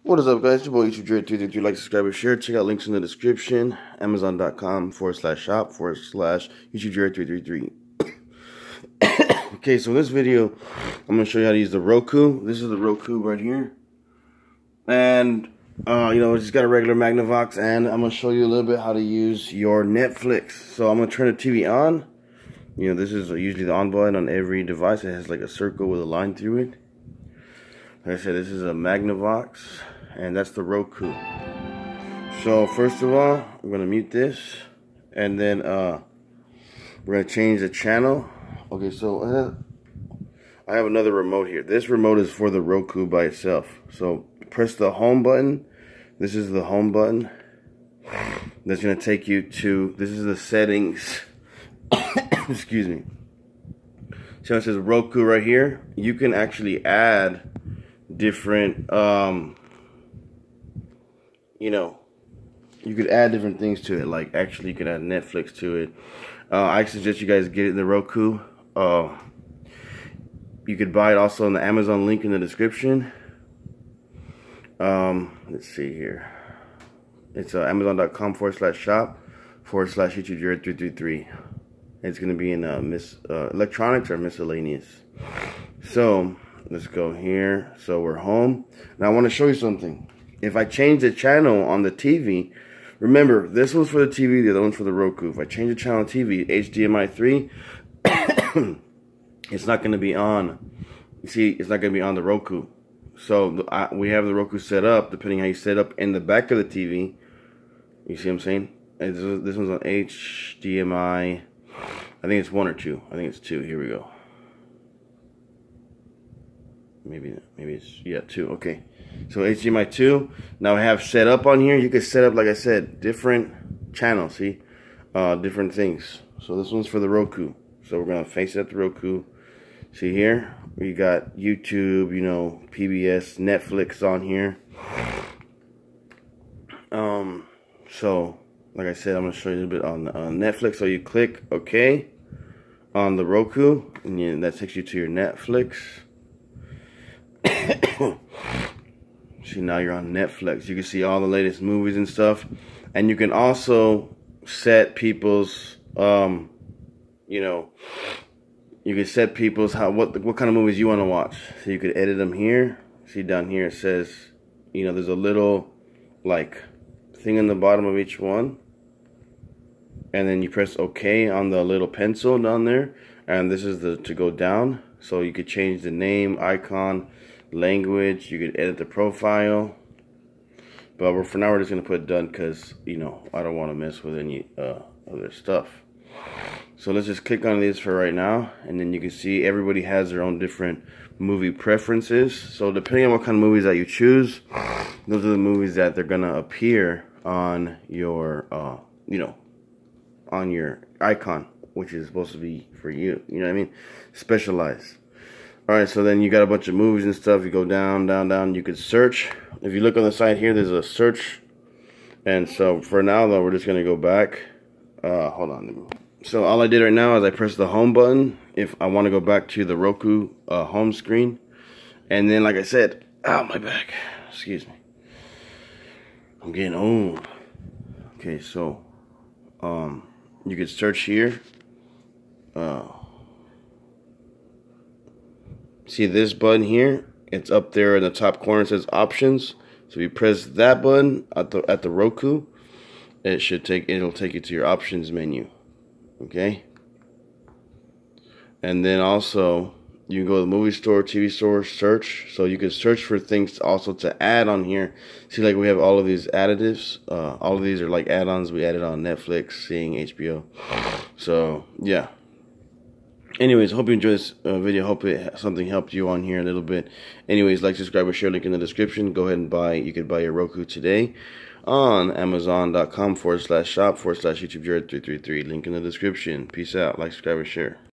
What is up, guys? Your boy YouTube Jared 333. Like, subscribe, and share. Check out links in the description. Amazon.com/shop/YouTube Jared 333. Okay, so in this video, I'm going to show you how to use the Roku. This is the Roku right here. And, it's just got a regular Magnavox. And I'm going to show you a little bit how to use your Netflix. So I'm going to turn the TV on. This is usually the on button on every device. It has like a circle with a line through it. Like I said, this is a Magnavox, and that's the Roku. So first of all, I'm going to mute this, and then we're going to change the channel. Okay, so I have another remote here. This remote is for the Roku by itself. So press the home button. This is the home button. That's going to take you to, this is the settings. Excuse me. So it says Roku right here. You can actually add different you could add different things to it. Like, actually, you could add Netflix to it. I suggest you guys get it in the Roku. You could buy it also in the Amazon link in the description. Let's see here. It's Amazon.com/shop/YouTube Jared 333. It's going to be in electronics or miscellaneous. So let's go here. So we're home. Now I want to show you something. If I change the channel on the TV, remember, this one's for the TV, the other one's for the Roku. If I change the channel on TV, HDMI 3, it's not going to be on. You see, it's not going to be on the Roku. So we have the Roku set up, depending how you set up in the back of the TV. You see what I'm saying? This one's on HDMI. I think it's 1 or 2. I think it's 2. Here we go. Maybe it's, yeah, 2. Okay, so HDMI 2. Now I have set up on here. You can set up, like I said, different channels. See, different things. So this one's for the Roku. So we're gonna face it at the Roku. See here, we got YouTube, PBS, Netflix on here. So like I said, I'm gonna show you a little bit on Netflix. So you click OK on the Roku, and that takes you to your Netflix. See, now you're on Netflix. You can see all the latest movies and stuff, and you can also set people's, you can set people's what kind of movies you want to watch. So you could edit them here. See down here it says, there's a little like thing in the bottom of each one, and then you press OK on the little pencil down there, and this is to go down. So you could change the name, icon, language. You could edit the profile, but for now we're just gonna put done because I don't want to mess with any other stuff. So let's just click on this for right now, and then you can see everybody has their own different movie preferences. So depending on what kind of movies that you choose, those are the movies that they're gonna appear on your on your icon, which is supposed to be for you. You know what I mean? Specialized. Alright, so then you got a bunch of movies and stuff. You go down, down, down. You could search. If you look on the side here, there's a search. And so for now, though, we're just going to go back. Hold on. So all I did right now is I pressed the home button if I want to go back to the Roku home screen. And then, like I said, my back. Excuse me. I'm getting old. Okay, so you could search here. See this button here? It's up there in the top corner. It says options. So if you press that button at the Roku, it'll take you to your options menu. Okay. And then also you can go to the movie store, TV store, search. So you can search for things also to add on here. See, like we have all of these additives. All of these are like add-ons we added on Netflix, seeing HBO. So yeah. Anyways, hope you enjoyed this video. Hope something helped you on here a little bit. Anyways, like, subscribe, or share. Link in the description. Go ahead and buy. You could buy your Roku today on Amazon.com/shop/YouTube Jared 333. Link in the description. Peace out. Like, subscribe, or share.